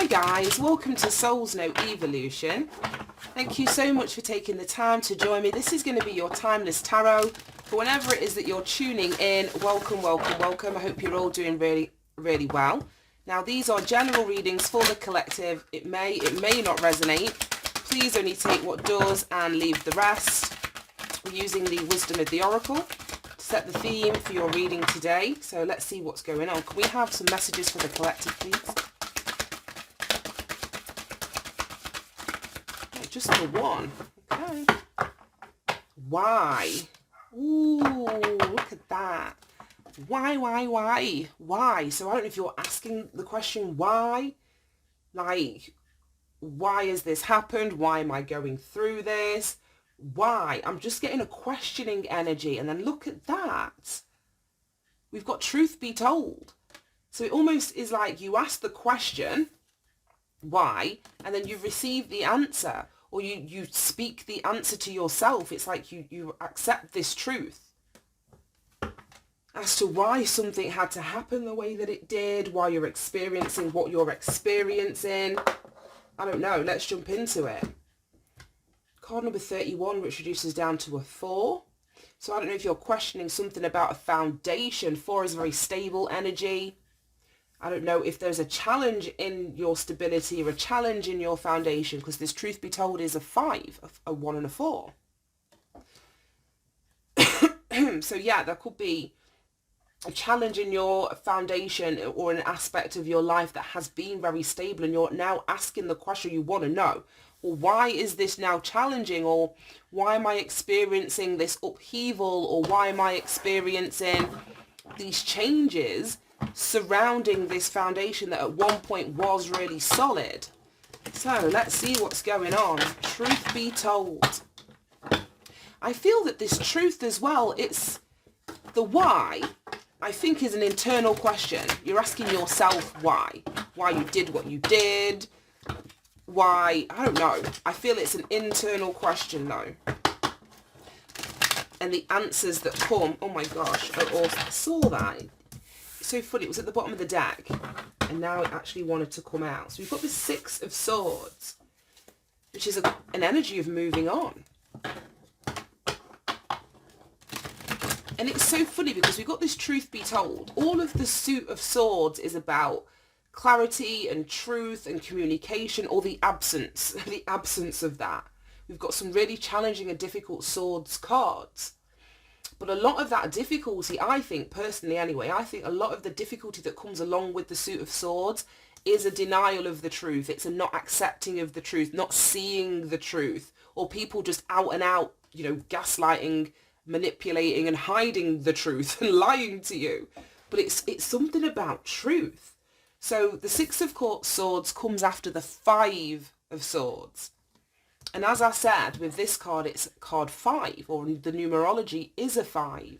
guys, welcome to Soul's No Evolution. Thank you so much for taking the time to join me. This is going to be your timeless tarot for whenever it is that you're tuning in. Welcome, welcome, welcome. I hope you're all doing really, really well. Now, these are general readings for the collective. It may not resonate. Please only take what does and leave the rest. We're using the wisdom of the oracle to set the theme for your reading today. So let's see what's going on. Can we have some messages for the collective, please? Just the one. Okay. Why? Ooh, look at that. Why? Why? So I don't know if you're asking the question why. Like, why has this happened? Why am I going through this? Why? I'm just getting a questioning energy. And then look at that. We've got truth be told. So it almost is like you ask the question, why? And then you receive the answer. Or you speak the answer to yourself. It's like you accept this truth as to why something had to happen the way that it did, why you're experiencing what you're experiencing. I don't know. Let's jump into it. Card number 31, which reduces down to a 4. So I don't know if you're questioning something about a foundation. 4 is a very stable energy. I don't know if there's a challenge in your stability or a challenge in your foundation, because this truth be told is a 5, a 1 and a 4. So yeah, there could be a challenge in your foundation or an aspect of your life that has been very stable, and you're now asking the question you want to know. Well, why is this now challenging? Or why am I experiencing this upheaval? Or why am I experiencing these changes surrounding this foundation that at one point was really solid? So let's see what's going on. Truth be told. I feel that this truth as well, it's the why, I think, is an internal question. You're asking yourself why you did what you did, why, I don't know. I feel it's an internal question though. And the answers that come, oh my gosh, I saw that. So funny, it was at the bottom of the deck and now it actually wanted to come out. So we've got the 6 of Swords, which is an energy of moving on. And it's so funny because we've got this truth be told. All of the Suit of Swords is about clarity and truth and communication, or the absence of that. We've got some really challenging and difficult Swords cards. But a lot of that difficulty, I think, personally anyway, I think a lot of the difficulty that comes along with the Suit of Swords is a denial of the truth. It's a not accepting of the truth, not seeing the truth, or people just out and out, gaslighting, manipulating and hiding the truth and lying to you. But it's something about truth. So the 6 of Swords comes after the 5 of Swords. And as I said, with this card, it's card 5, or the numerology is a 5.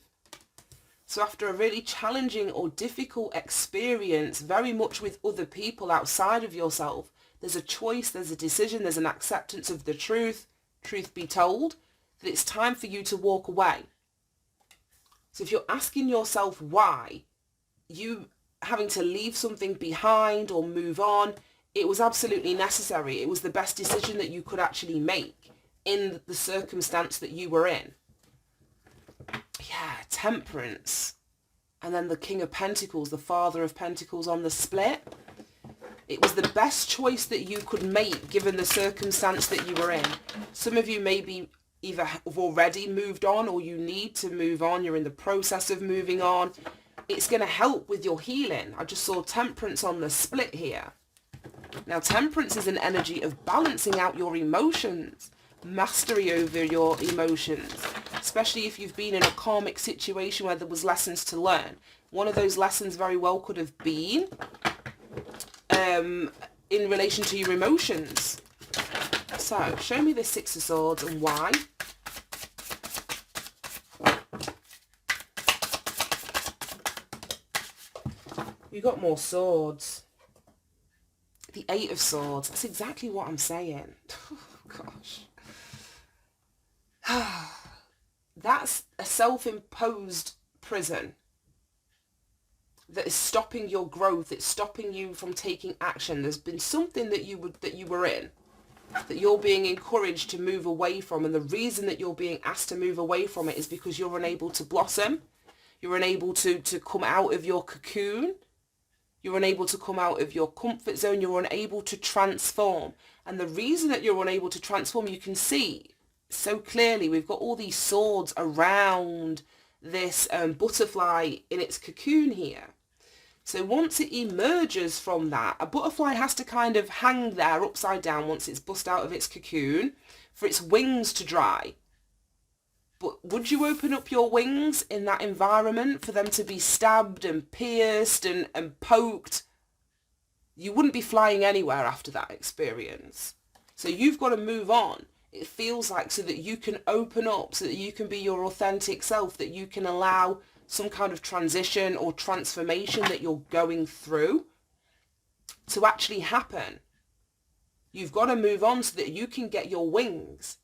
So after a really challenging or difficult experience, very much with other people outside of yourself, there's a choice, there's a decision, there's an acceptance of the truth be told, that it's time for you to walk away. So if you're asking yourself why, you having to leave something behind or move on, it was absolutely necessary. It was the best decision that you could actually make in the circumstance that you were in. Yeah, Temperance. And then the King of Pentacles, the Father of Pentacles on the split. It was the best choice that you could make given the circumstance that you were in. Some of you maybe either have already moved on or you need to move on. You're in the process of moving on. It's going to help with your healing. I just saw Temperance on the split here. Now, Temperance is an energy of balancing out your emotions, mastery over your emotions, especially if you've been in a karmic situation where there was lessons to learn. One of those lessons very well could have been in relation to your emotions. So, show me the 6 of Swords and why. You got more swords. The 8 of Swords. That's exactly what I'm saying. Oh, gosh. That's a self-imposed prison. that is stopping your growth. It's stopping you from taking action. There's been something that you were in, that you're being encouraged to move away from, and the reason that you're being asked to move away from it is because you're unable to blossom. You're unable to come out of your cocoon. You're unable to come out of your comfort zone. You're unable to transform. And the reason that you're unable to transform, you can see so clearly. We've got all these swords around this butterfly in its cocoon here. So once it emerges from that, a butterfly has to kind of hang there upside down once it's bust out of its cocoon for its wings to dry. But would you open up your wings in that environment for them to be stabbed and pierced and poked? You wouldn't be flying anywhere after that experience. So you've got to move on. It feels like, so that you can open up, so that you can be your authentic self, that you can allow some kind of transition or transformation that you're going through to actually happen. You've got to move on so that you can get your wings,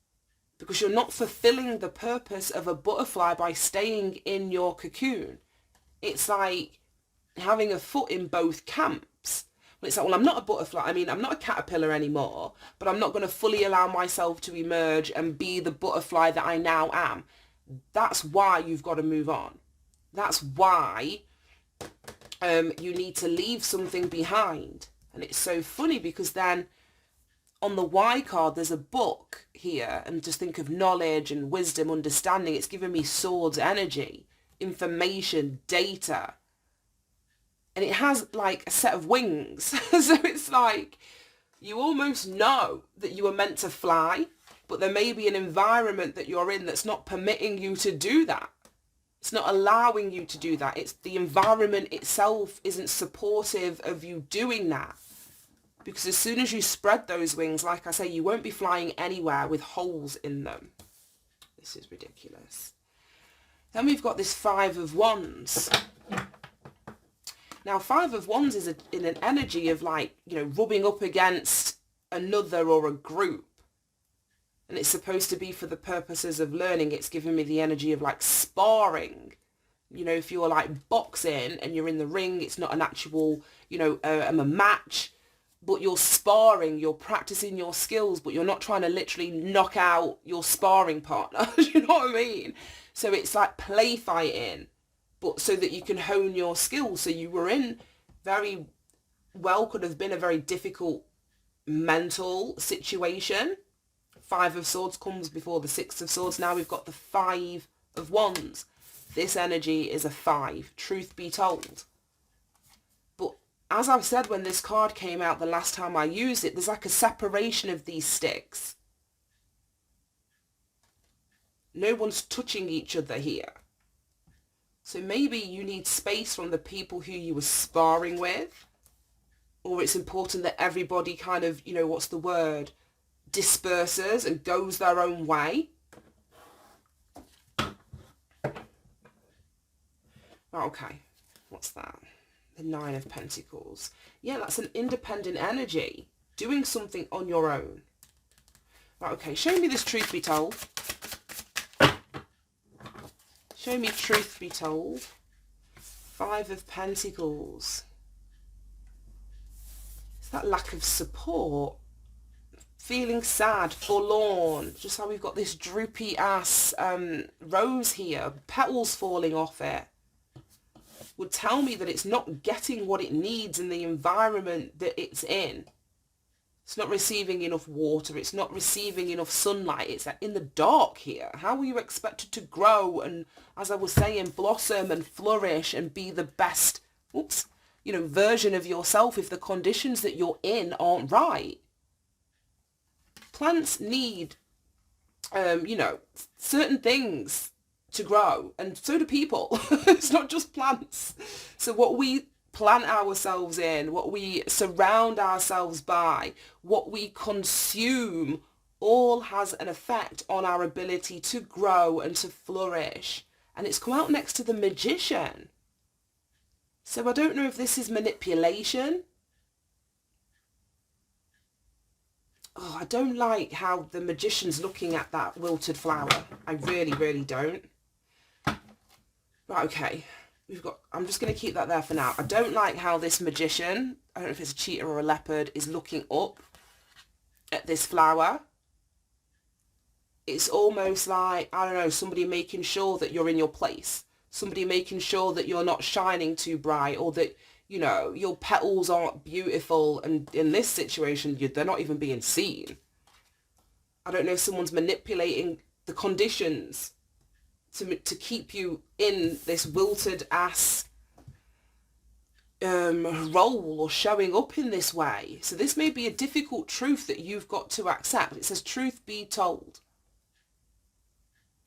because you're not fulfilling the purpose of a butterfly by staying in your cocoon. It's like having a foot in both camps. It's like, well, I'm not a butterfly. I mean, I'm not a caterpillar anymore, but I'm not going to fully allow myself to emerge and be the butterfly that I now am. That's why you've got to move on. That's why you need to leave something behind. And it's so funny because then on the Y card, there's a book here, and just think of knowledge and wisdom, understanding. It's giving me swords energy, information, data. And it has like a set of wings. So it's like you almost know that you were meant to fly, but there may be an environment that you're in that's not permitting you to do that. It's not allowing you to do that. It's the environment itself isn't supportive of you doing that. Because as soon as you spread those wings, like I say, you won't be flying anywhere with holes in them. This is ridiculous. Then we've got this Five of Wands. Now, Five of Wands is in an energy of like, you know, rubbing up against another or a group. And it's supposed to be for the purposes of learning. It's giving me the energy of like sparring. You know, if you're like boxing and you're in the ring, it's not an actual, you know, a match. But you're sparring, you're practicing your skills, but you're not trying to literally knock out your sparring partner. You know what I mean? So it's like play fighting, but so that you can hone your skills. So you were in very well, could have been a very difficult mental situation. Five of Swords comes before the Six of Swords. Now we've got the Five of Wands. This energy is a 5, truth be told. As I've said, when this card came out the last time I used it, there's like a separation of these sticks. No one's touching each other here. So maybe you need space from the people who you were sparring with. Or it's important that everybody kind of, you know, what's the word, disperses and goes their own way. Okay, what's that? The Nine of Pentacles. Yeah, that's an independent energy. Doing something on your own. Right, okay, show me this truth be told. Show me truth be told. Five of Pentacles. It's that lack of support. Feeling sad, forlorn. Just how we've got this droopy ass rose here. Petals falling off it. Would tell me that it's not getting what it needs in the environment that it's in. It's not receiving enough water. It's not receiving enough sunlight. It's in the dark here. How are you expected to grow and, as I was saying, blossom and flourish and be the best, you know, version of yourself if the conditions that you're in aren't right? Plants need, you know, certain things to grow, and so do people. It's not just plants. So what we plant ourselves in, what we surround ourselves by, what we consume, all has an effect on our ability to grow and to flourish. And it's come out next to the Magician. So I don't know if this is manipulation. Oh, I don't like how the Magician's looking at that wilted flower. I really, really don't. Right, okay. I'm just going to keep that there for now. I don't like how this magician, I don't know if it's a cheetah or a leopard, is looking up at this flower. It's almost like, I don't know, somebody making sure that you're in your place. Somebody making sure that you're not shining too bright, or that, you know, your petals aren't beautiful. And in this situation, they're not even being seen. I don't know if someone's manipulating the conditions to keep you in this wilted ass role, or showing up in this way. So this may be a difficult truth that you've got to accept. It says, truth be told.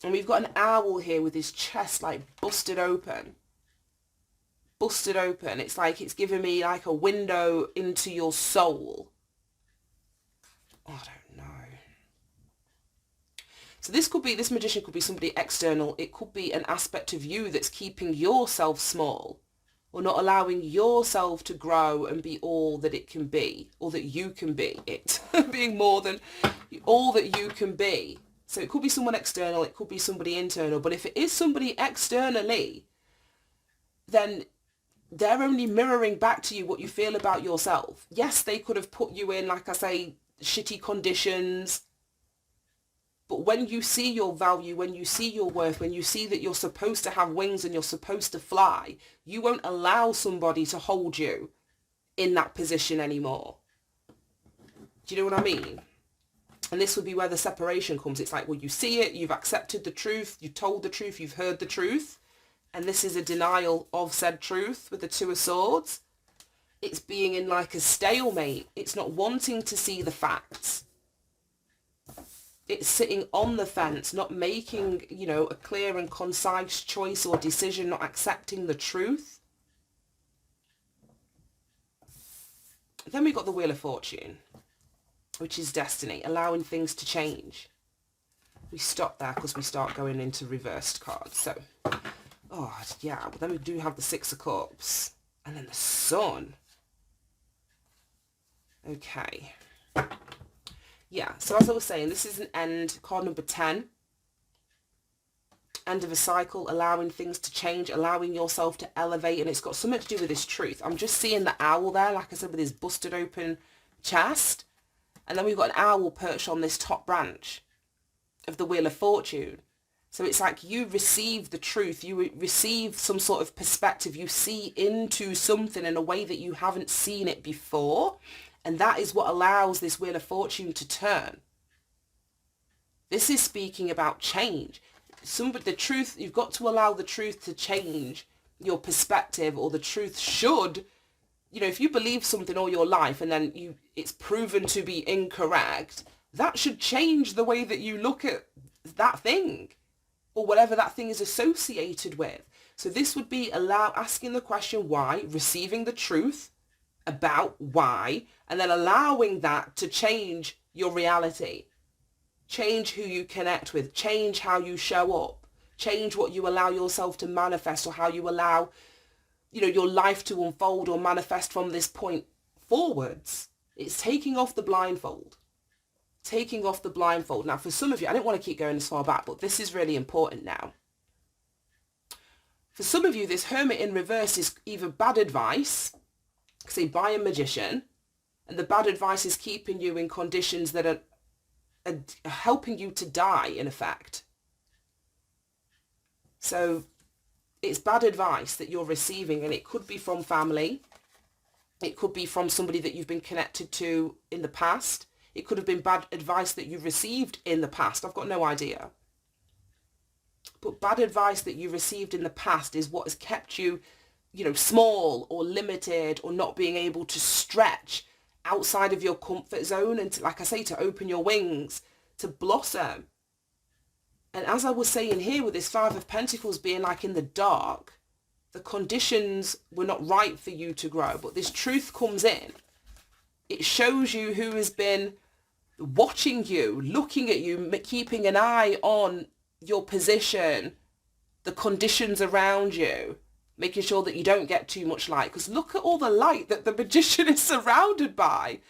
And we've got an owl here with his chest like busted open. Busted open. It's like it's giving me like a window into your soul. I don't know. So this magician could be somebody external. It could be an aspect of you that's keeping yourself small, or not allowing yourself to grow and be all that it can be, or that you can be it, being more than all that you can be. So it could be someone external, it could be somebody internal, but if it is somebody externally, then they're only mirroring back to you what you feel about yourself. Yes, they could have put you in, like I say, shitty conditions, but when you see your value, when you see your worth, when you see that you're supposed to have wings and you're supposed to fly, you won't allow somebody to hold you in that position anymore. Do you know what I mean? And this would be where the separation comes. It's like, well, you see it, you've accepted the truth, you've told the truth, you've heard the truth, and this is a denial of said truth with the Two of Swords. It's being in like a stalemate. It's not wanting to see the facts. It's sitting on the fence, not making, you know, a clear and concise choice or decision, not accepting the truth. Then we got the Wheel of Fortune, which is destiny, allowing things to change. We stop there because we start going into reversed cards. So, oh, yeah, but then we do have the Six of Cups. And then the Sun. Okay. Yeah, so as I was saying, this is an end, card number 10. End of a cycle, allowing things to change, allowing yourself to elevate, and it's got something to do with this truth. I'm just seeing the owl there, like I said, with his busted open chest. And then we've got an owl perched on this top branch of the Wheel of Fortune. So it's like you receive the truth, you receive some sort of perspective, you see into something in a way that you haven't seen it before. And that is what allows this Wheel of Fortune to turn. This is speaking about change. The truth, you've got to allow the truth to change your perspective, or the truth should, you know, if you believe something all your life and then it's proven to be incorrect, that should change the way that you look at that thing, or whatever that thing is associated with. So this would be asking the question why, receiving the truth about why, and then allowing that to change your reality, change who you connect with, change how you show up, change what you allow yourself to manifest, or how you allow, you know, your life to unfold or manifest from this point forwards. It's taking off the blindfold. Taking off the blindfold. Now, for some of you, I didn't want to keep going this far back, but this is really important now. For some of you, this Hermit in reverse is either bad advice, say by a magician, and the bad advice is keeping you in conditions that are helping you to die, in effect. So it's bad advice that you're receiving, and it could be from family. It could be from somebody that you've been connected to in the past. It could have been bad advice that you received in the past. I've got no idea. But bad advice that you received in the past is what has kept you, you know, small or limited, or not being able to stretch outside of your comfort zone, and to, like I say, to open your wings, to blossom. And as I was saying here, with this Five of Pentacles being like in the dark, the conditions were not right for you to grow. But this truth comes in. It shows you who has been watching you, looking at you, keeping an eye on your position, the conditions around you, making sure that you don't get too much light. Because look at all the light that the magician is surrounded by.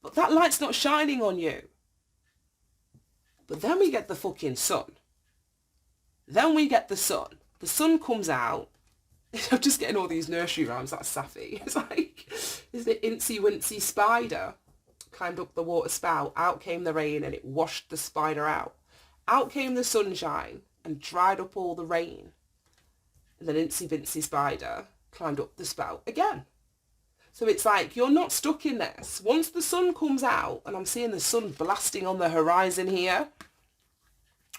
But that light's not shining on you. But then we get the fucking sun. Then we get the sun. The sun comes out, I'm just getting all these nursery rhymes. That's sappy. It's like, isn't it Incy Wincy Spider climbed up the water spout, out came the rain and it washed the spider out. Out came the sunshine and dried up all the rain. And then Incy Wincy Spider climbed up the spout again. So it's like, you're not stuck in this. Once the sun comes out, and I'm seeing the sun blasting on the horizon here,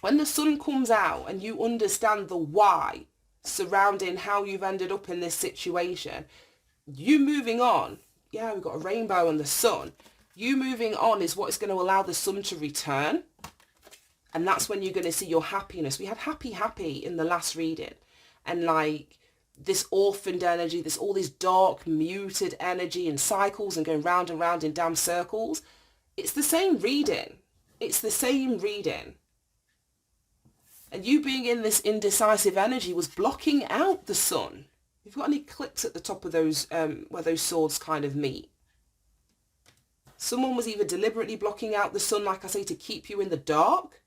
when the sun comes out and you understand the why surrounding how you've ended up in this situation, you moving on, yeah, we've got a rainbow and the sun, you moving on is what is going to allow the sun to return. And that's when you're going to see your happiness. We had happy in the last reading. And like this orphaned energy, all this dark, muted energy and cycles and going round and round in damn circles. It's the same reading. It's the same reading. And you being in this indecisive energy was blocking out the sun. You've got an eclipse at the top of those, where those swords kind of meet. Someone was either deliberately blocking out the sun, like I say, to keep you in the dark,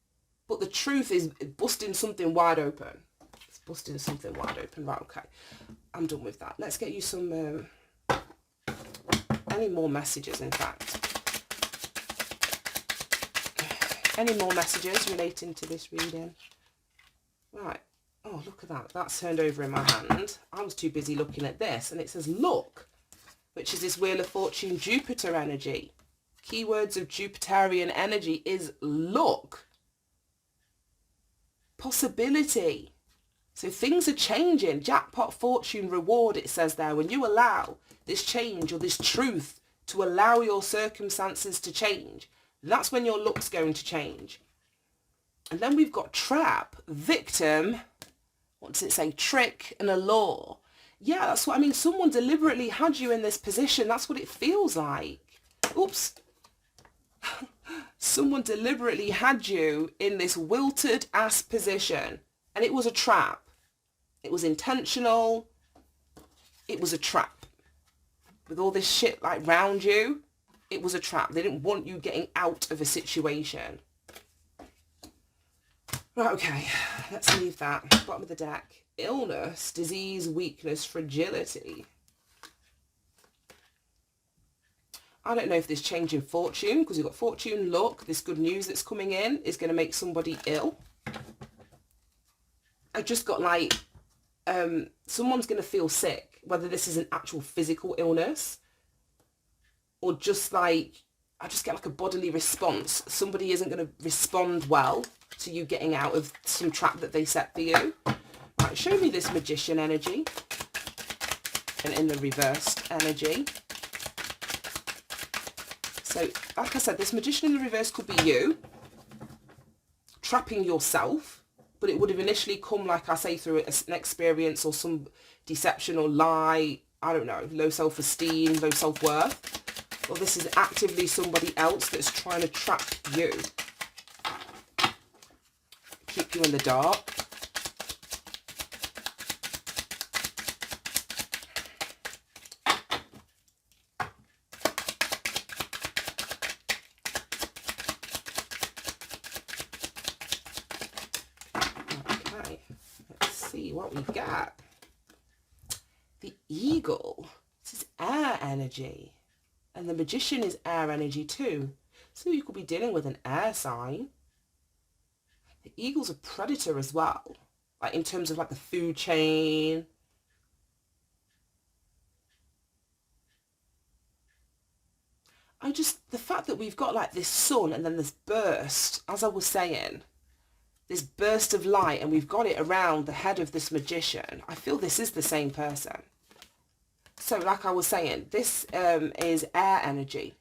but the truth is busting something wide open. It's busting something wide open. Right, okay. I'm done with that. Let's get you some, any more messages, in fact. Any more messages relating to this reading? Right. Oh, look at that. That's turned over in my hand. I was too busy looking at this. And it says, look, which is this Wheel of Fortune Jupiter energy. Keywords of Jupiterian energy is look. Possibility. So things are changing. Jackpot, fortune, reward, it says there. When you allow this change or this truth to allow your circumstances to change, that's when your luck's going to change. And then we've got trap, victim, what does it say, trick and allure. Yeah, that's what I mean. Someone deliberately had you in this position. That's what it feels like. Oops. Someone deliberately had you in this wilted ass position. And it was a trap. It was intentional. It was a trap. With all this shit like round you, it was a trap. They didn't want you getting out of a situation. Right, okay, let's leave that. Bottom of the deck. Illness, disease, weakness, fragility. I don't know if this change in fortune, because you've got fortune, luck, this good news that's coming in is going to make somebody ill. I just got like, someone's going to feel sick, whether this is an actual physical illness or just like, I just get like a bodily response. Somebody isn't going to respond well to you getting out of some trap that they set for you. Right, show me this magician energy. And in the reversed energy. So, like I said, this magician in the reverse could be you trapping yourself, but it would have initially come, like I say, through an experience or some deception or lie, I don't know, low self-esteem, low self-worth. Or this is actively somebody else that's trying to trap you. Keep you in the dark. Okay, let's see what we've got. The eagle. This is air energy. And the magician is air energy too. So you could be dealing with an air sign. The eagle's a predator as well. Like in terms of like the food chain. The fact that we've got like this sun and then this burst, as I was saying, this burst of light, and we've got it around the head of this magician. I feel this is the same person. So like I was saying, this is air energy.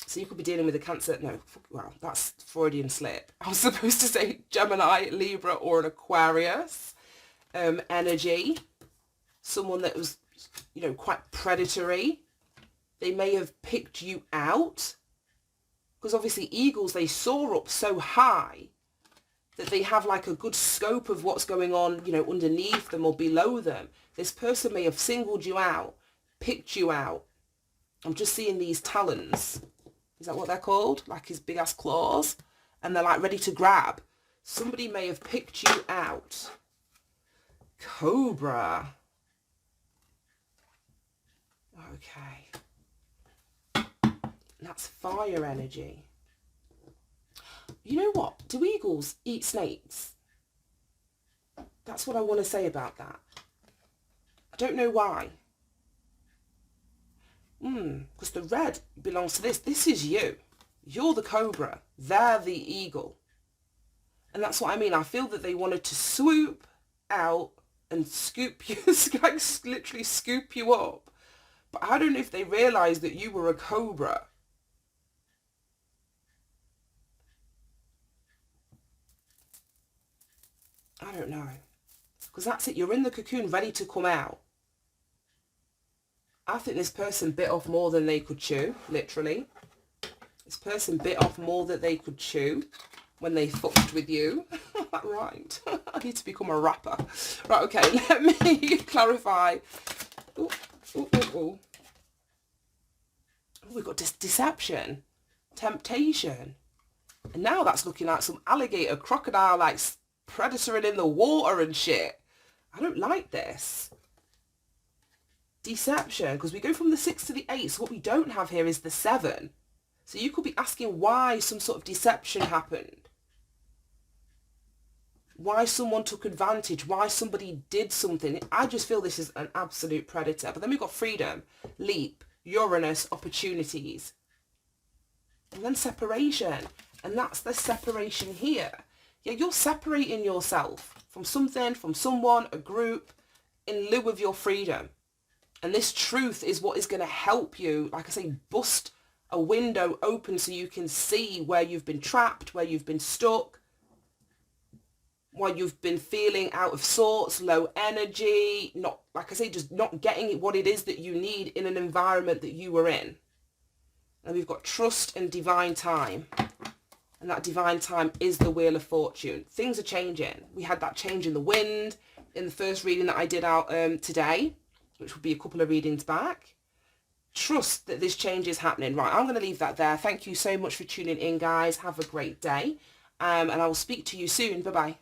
So you could be dealing with a Cancer. No, well, that's Freudian slip. I was supposed to say Gemini, Libra, or an Aquarius energy. Someone that was, you know, quite predatory. They may have picked you out. Because obviously eagles, they soar up so high that they have like a good scope of what's going on, you know, underneath them or below them. This person may have singled you out, picked you out. I'm just seeing these talons. Is that what they're called? Like his big ass claws. And they're like ready to grab. Somebody may have picked you out. Cobra. Okay. That's fire energy. You know what? Do eagles eat snakes? That's what I want to say about that. I don't know why. Because the red belongs to this. This is you. You're the cobra. They're the eagle. And that's what I mean. I feel that they wanted to swoop out and scoop you, like literally scoop you up. But I don't know if they realised that you were a cobra. I don't know. Because that's it. You're in the cocoon ready to come out. I think this person bit off more than they could chew, literally. This person bit off more than they could chew when they fucked with you. That rhymed. I need to become a rapper. Right, okay, let me clarify. Ooh, ooh, ooh, ooh. Oh, we've got deception, temptation. And now that's looking like some alligator, crocodile, like predator in the water and shit. I don't like this. Deception, because we go from the 6 to the 8. So what we don't have here is the 7. So you could be asking why some sort of deception happened. Why someone took advantage, why somebody did something. I just feel this is an absolute predator. But then we've got freedom, leap, Uranus, opportunities. And then separation. And that's the separation here. Yeah, you're separating yourself from something, from someone, a group, in lieu of your freedom. And this truth is what is going to help you, like I say, bust a window open so you can see where you've been trapped, where you've been stuck, why you've been feeling out of sorts, low energy, not, like I say, just not getting what it is that you need in an environment that you were in. And we've got trust and divine time. And that divine time is the Wheel of Fortune. Things are changing. We had that change in the wind in the first reading that I did out today, which will be a couple of readings back. Trust that this change is happening. Right, I'm going to leave that there. Thank you so much for tuning in, guys. Have a great day. And I will speak to you soon. Bye-bye.